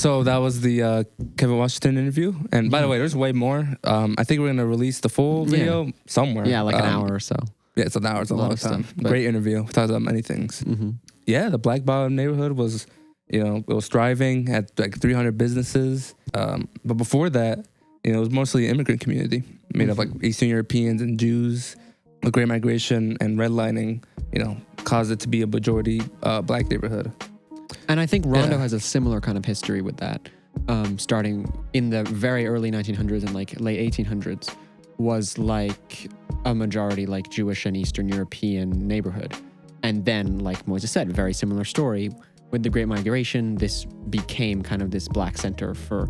So that was the Kevin Washington interview. And by the way, there's way more. I think we're going to release the full video somewhere. Yeah, like an hour or so. Yeah, it's an hour. It's a long time. Great interview. We talked about many things. Mm-hmm. Yeah, the Black Bottom neighborhood was, it was thriving, had like 300 businesses. But before that, it was mostly an immigrant community made of like Eastern Europeans and Jews. The Great Migration and redlining, caused it to be a majority black neighborhood. And I think Rondo has a similar kind of history with that, starting in the very early 1900s and like late 1800s, was like a majority like Jewish and Eastern European neighborhood. And then, like Moises said, very similar story. With the Great Migration, this became kind of this black center for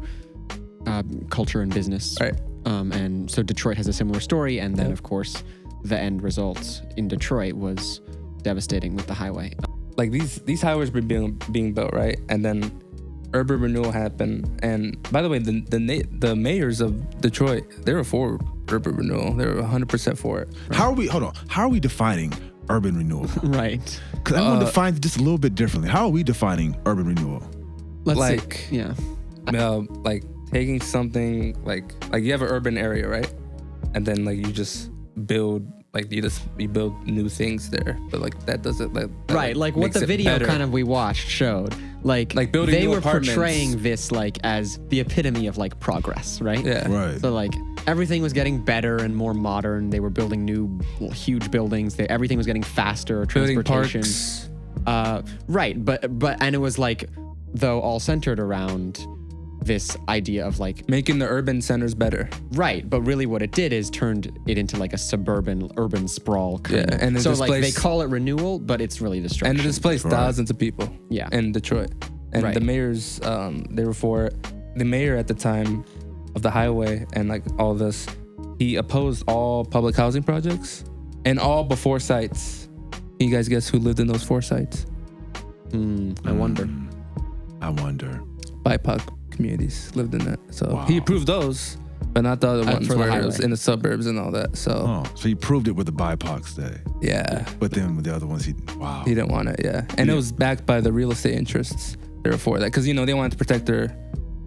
culture and business. Right. And so Detroit has a similar story. And then, of course, the end result in Detroit was devastating with the highway. Like these highways were being built, right? And then urban renewal happened. And by the way, the mayors of Detroit, they were for urban renewal. They were 100% for it. Right? How are we defining urban renewal? Right. Because I want to define it just a little bit differently. How are we defining urban renewal? Like taking something like you have an urban area, right? And then like you just build you build new things there, but like that doesn't like what the video kind of we watched showed, like building they new were apartments. Portraying this like as the epitome of like progress, right? Yeah, right. So like everything was getting better and more modern. They were building new huge buildings. Everything was getting faster. Transportation, right? But and it was like though all centered around this idea of like making the urban centers better, right? But really, what it did is turned it into like a suburban, urban sprawl kind of. And so like they call it renewal, but it's really destruction. And it displaced thousands of people. Yeah. In Detroit, and the mayors, they were for it. The mayor at the time of the highway and like all this, he opposed all public housing projects and all but 4 sites. Can you guys guess who lived in those 4 sites? I wonder. BIPOC communities lived in that. So he approved those, but not the other ones where it was in the suburbs and all that. So so he proved it with the BIPOC stay. Yeah. But then with the other ones, he didn't want it, And it was backed by the real estate interests. They were for that. Because, they wanted to protect their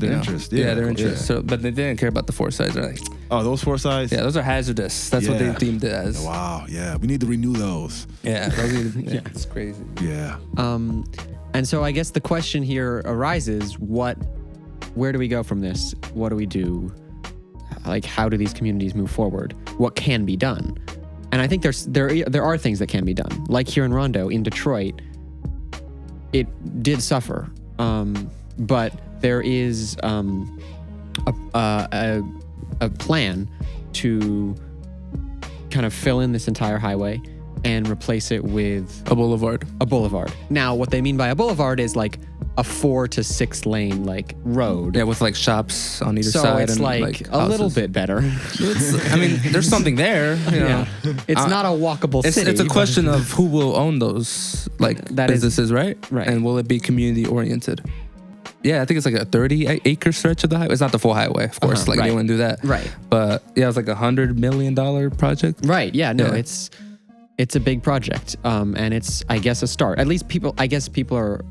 interest. Their interest. So, but they didn't care about the 4 sides. They're like, those 4 sides? Yeah, those are hazardous. That's what they deemed it as. Wow, yeah. We need to renew those. Yeah, it's crazy. Yeah. And so I guess the question here arises, where do we go from this? What do we do? Like, how do these communities move forward? What can be done? And I think there are things that can be done. Like here in Rondo, in Detroit, it did suffer. But there is a plan to kind of fill in this entire highway and replace it with a boulevard. Now, what they mean by a boulevard is like a 4 to 6 lane like road. Yeah, with like shops on either side. So it's and like a little bit better. There's something there. It's not a walkable city. It's a question of who will own those businesses, right? Right. And will it be community oriented? Yeah, I think it's like a 30-acre stretch of the highway. It's not the full highway, of course. They wouldn't do that. Right. But yeah, it was like $100 million project. Right. Yeah. No, it's a big project, and it's, I guess, a start. At least people are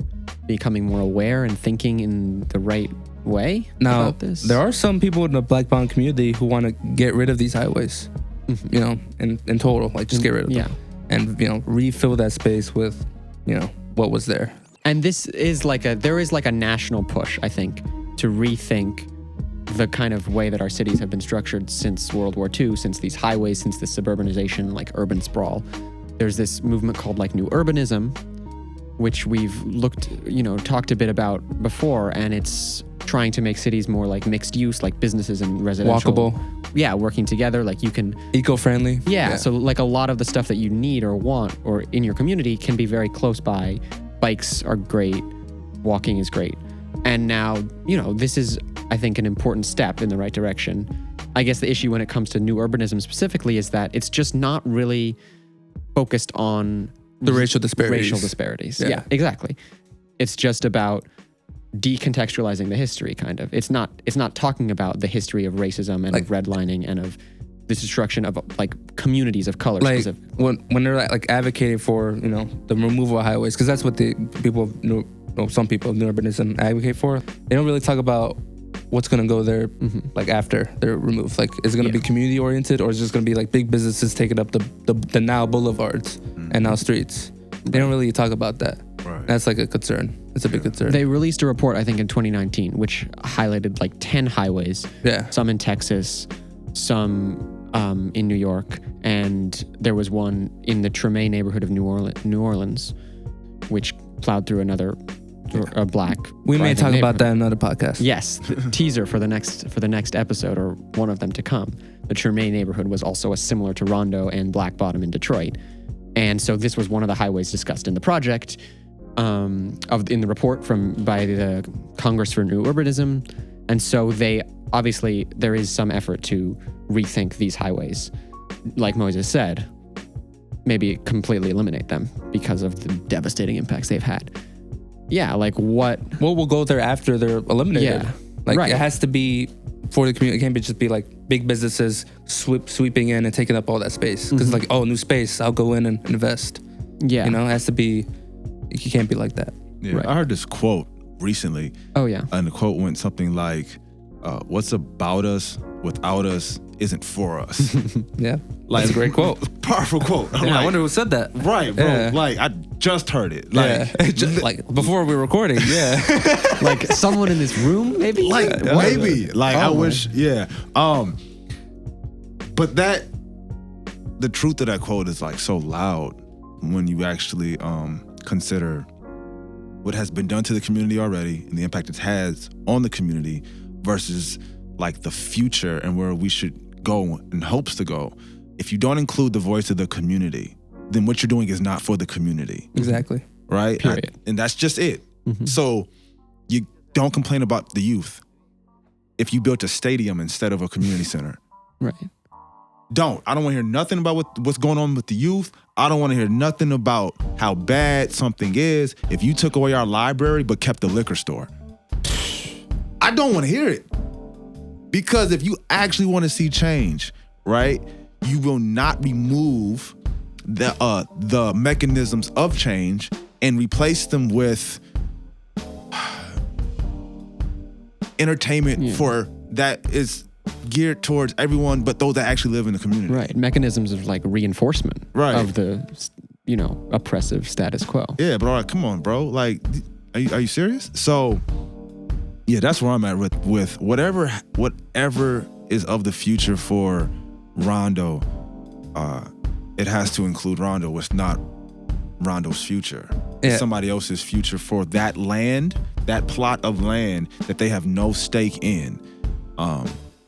becoming more aware and thinking in the right way about this. There are some people in the Black Bond community who want to get rid of these highways, in total, like just get rid of them. And, refill that space with, what was there. And there is like a national push, I think, to rethink the kind of way that our cities have been structured since World War II, since these highways, since this suburbanization, like urban sprawl. There's this movement called like New Urbanism, which we've talked a bit about before, and it's trying to make cities more like mixed use, like businesses and residential. Walkable. Yeah, working together, like you can... Eco-friendly. Yeah, so like a lot of the stuff that you need or want or in your community can be very close by. Bikes are great, walking is great. And now, this is, I think, an important step in the right direction. I guess the issue when it comes to new urbanism specifically is that it's just not really focused on the racial disparities. Yeah, exactly. It's just about decontextualizing the history, kind of. It's not talking about the history of racism and of redlining and of the destruction of like communities of color. Like when they're like advocating for the removal of highways, because that's what the people some people in urbanism advocate for, they don't really talk about what's going to go there like after they're removed. Like, is it going to be community oriented, or is it just going to be like big businesses taking up the now boulevards and now streets? They don't really talk about that. Right. That's like a concern. It's a big concern. They released a report, I think, in 2019, which highlighted like 10 highways. Yeah. Some in Texas, some in New York, and there was one in the Treme neighborhood of New Orleans, which plowed through a black. We may talk about that in another podcast. Yes, the teaser for the next episode, or one of them to come. The Treme neighborhood was also similar to Rondo and Black Bottom in Detroit, and so this was one of the highways discussed in the project, in the report by the Congress for New Urbanism, and so there is some effort to rethink these highways. Like Moses said, maybe completely eliminate them because of the devastating impacts they've had. Yeah, like what will go there after they're eliminated? Yeah, like it has to be for the community. It can't just be like big businesses sweeping in and taking up all that space. Because like, oh, new space, I'll go in and invest. Yeah, it has to be. You can't be like that. Yeah, I heard this quote recently. Oh yeah, and the quote went something like, "What's about us without us isn't for us." Yeah, like, that's a great quote. Powerful quote. I wonder who said that. Right, bro. Yeah. Like, I just heard it. Like, just, like before we were recording. Yeah, like someone in this room, maybe. Like maybe. Like I wish. Yeah. But the truth of that quote is like so loud when you actually consider what has been done to the community already and the impact it has on the community versus like the future and where we should go and hopes to go. If you don't include the voice of the community, then what you're doing is not for the community. Exactly. Right? Period. And that's just it. So you don't complain about the youth if you built a stadium instead of a community center. Right. I don't want to hear nothing about what's going on with the youth. I don't want to hear nothing about how bad something is if you took away our library but kept the liquor store. I don't want to hear it. Because if you actually want to see change, right, you will not remove the mechanisms of change and replace them with entertainment for that is geared towards everyone but those that actually live in the community. Right. Mechanisms of like reinforcement of the, oppressive status quo. Yeah, bro. Like, come on, bro. Like, are you serious? So, yeah, that's where I'm at with whatever is of the future for Rondo. It has to include Rondo. It's not Rondo's future. Yeah. It's somebody else's future for that land, that plot of land that they have no stake in.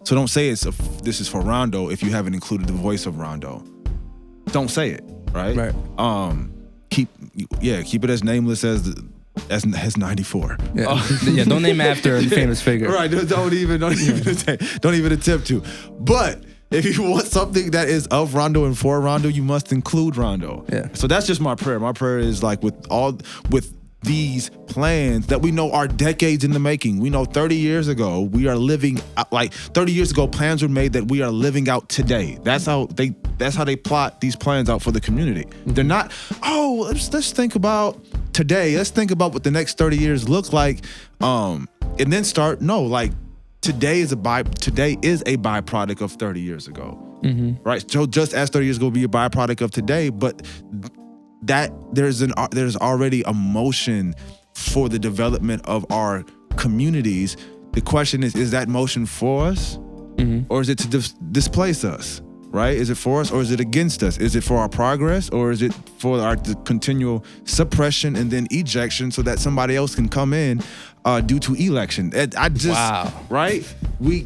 So don't say this is for Rondo if you haven't included the voice of Rondo. Don't say it, right? Right. Keep it as nameless as 94. Yeah. Don't name after a famous figure. Right. Don't even attempt to. But if you want something that is of Rondo and for Rondo, you must include Rondo. Yeah. So that's just my prayer. My prayer is like with these plans that we know are decades in the making. We know 30 years ago, we are living like 30 years ago, plans were made that we are living out today. That's how they plot these plans out for the community. They're not, let's think about today. Let's think about what the next 30 years look like. And then start, today is a byproduct of 30 years ago. Mm-hmm. Right? So just as 30 years ago be a byproduct of today, but that there's already a motion for the development of our communities. The question is that motion for us, or is it to displace us? Right? Is it for us or is it against us? Is it for our progress or is it for our continual suppression and then ejection so that somebody else can come in due to election? Right? We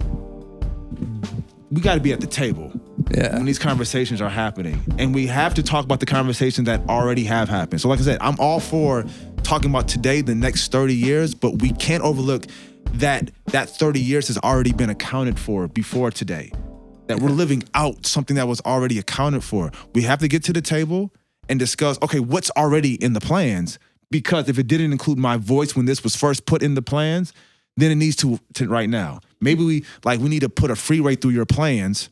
got to be at the table. Yeah. When these conversations are happening. And we have to talk about the conversations that already have happened. So like I said, I'm all for talking about today, the next 30 years, but we can't overlook that 30 years has already been accounted for before today. That we're living out something that was already accounted for. We have to get to the table and discuss, okay, what's already in the plans? Because if it didn't include my voice when this was first put in the plans, then it needs to right now. Maybe we need to put a freeway through your plans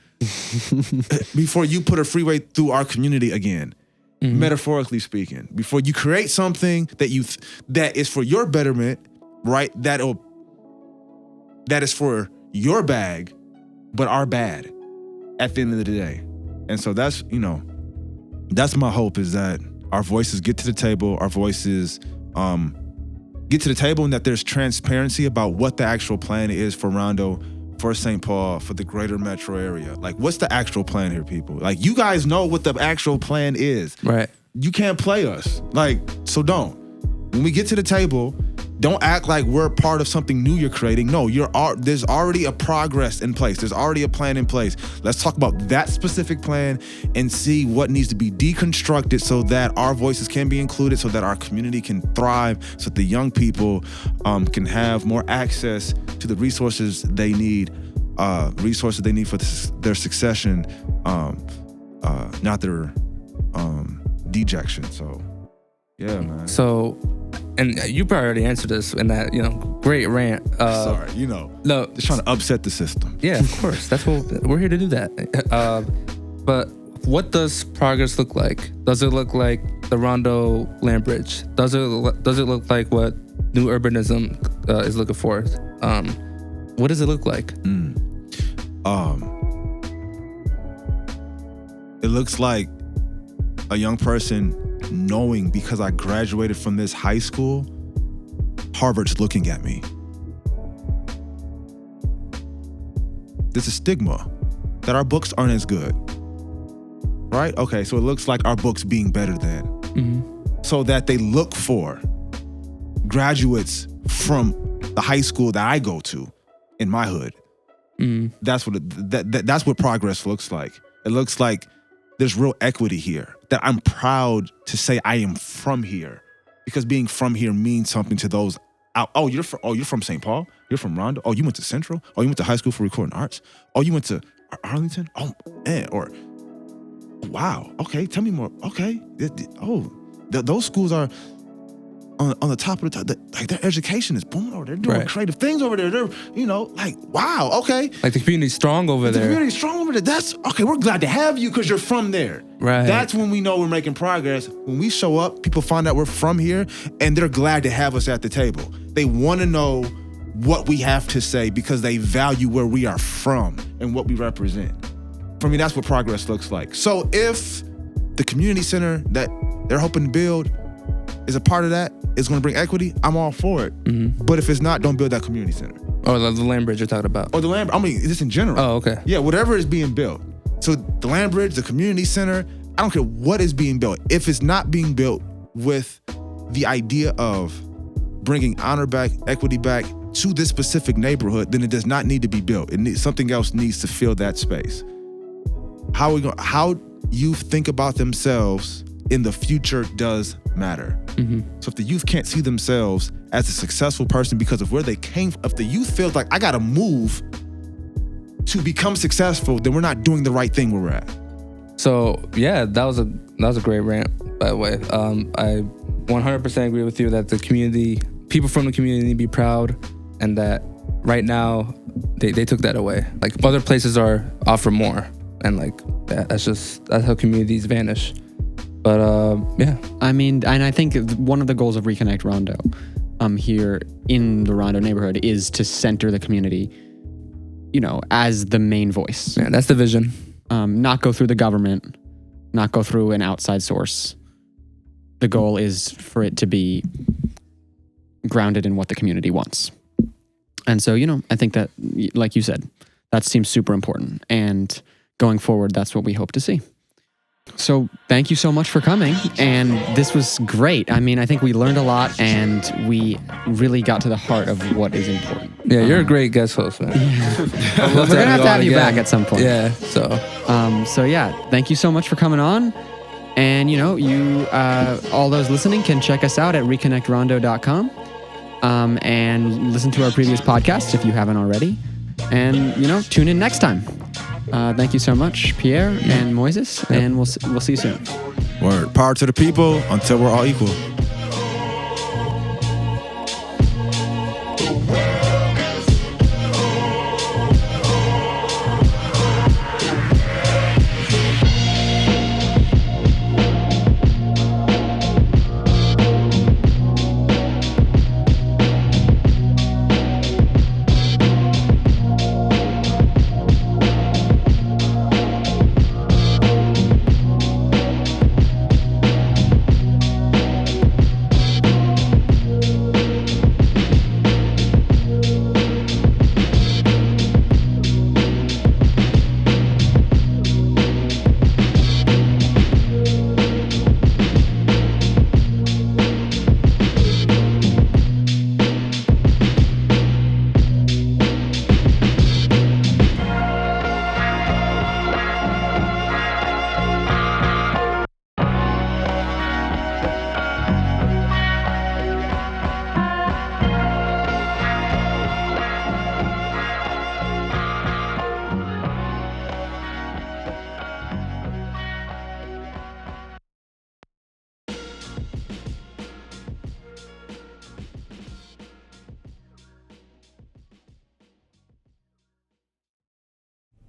before you put a freeway through our community again. metaphorically speaking. Before you create something that is for your betterment, right? That is for your bag, but our bad at the end of the day. And so that's my hope, is that our voices get to the table, our voices get to the table, and that there's transparency about what the actual plan is for Rondo, for St. Paul, for the greater metro area. Like, what's the actual plan here, people? Like, you guys know what the actual plan is. Right. You can't play us. Like, so don't. When we get to the table, don't act like we're part of something new you're creating. No, there's already a progress in place. There's already a plan in place. Let's talk about that specific plan and see what needs to be deconstructed so that our voices can be included, so that our community can thrive, so that the young people can have more access to the resources they need for their succession, not their dejection. So, yeah, man. So, and you probably already answered this in that, great rant. Sorry, no, just trying to upset the system. Yeah, of course. That's what we're here to do. That. But what does progress look like? Does it look like the Rondo land bridge? Does it look like what new urbanism is looking for? What does it look like? It looks like a young person knowing, because I graduated from this high school, Harvard's looking at me. There's a stigma that our books aren't as good, right? Okay, so it looks like our books being better than, so that they look for graduates from the high school that I go to in my hood. That's what progress looks like. It looks like there's real equity here, that I'm proud to say I am from here, because being from here means something to those out. Oh, you're from St. Paul? You're from Rondo? Oh, you went to Central? Oh, you went to high school for recording arts? Oh, you went to Arlington? Oh, man. Or, wow. Okay, tell me more. Okay. Those schools are on the top of the top. Like, their education is booming over there. They're doing creative things over there. They're, like, wow, okay. Like, the community's strong over there. The community's strong over there. That's, okay, we're glad to have you because you're from there. Right. That's when we know we're making progress. When we show up, people find out we're from here, and they're glad to have us at the table. They want to know what we have to say because they value where we are from and what we represent. For me, that's what progress looks like. So if the community center that they're hoping to build is a part of that, is going to bring equity, I'm all for it. But if it's not, don't build that community center. Or the land bridge you're talking about. Or the land, just in general. Oh, okay. Yeah, whatever is being built. So the land bridge, the community center, I don't care what is being built. If it's not being built with the idea of bringing honor back, equity back to this specific neighborhood, then it does not need to be built. Something else needs to fill that space. How youth think about themselves in the future does matter. So if the youth can't see themselves as a successful person because of where they came from, if the youth feels like I gotta move to become successful, then we're not doing the right thing where we're at. So yeah, that was a great rant, by the way. I 100% agree with you that the community, people from the community need to be proud, and that right now they took that away. Like, other places offer more, and like that's how communities vanish. But yeah. And I think one of the goals of Reconnect Rondo here in the Rondo neighborhood is to center the community, as the main voice. Yeah, that's the vision. Not go through the government, not go through an outside source. The goal is for it to be grounded in what the community wants. And so, I think that, like you said, that seems super important. And going forward, that's what we hope to see. So thank you so much for coming, and this was great. I think we learned a lot, and we really got to the heart of what is important. Yeah, you're a great guest host, man. We're gonna have to have you back at some point. Yeah. So yeah, thank you so much for coming on. And you all those listening can check us out at reconnectrondo.com and listen to our previous podcasts if you haven't already. And tune in next time. Thank you so much, Pierre and Moises, and we'll see you soon. Word. Power to the people until we're all equal.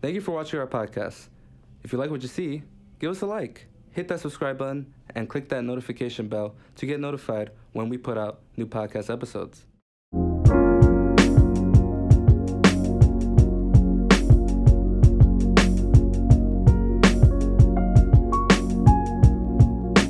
Thank you for watching our podcast. If you like what you see, give us a like, hit that subscribe button, and click that notification bell to get notified when we put out new podcast episodes.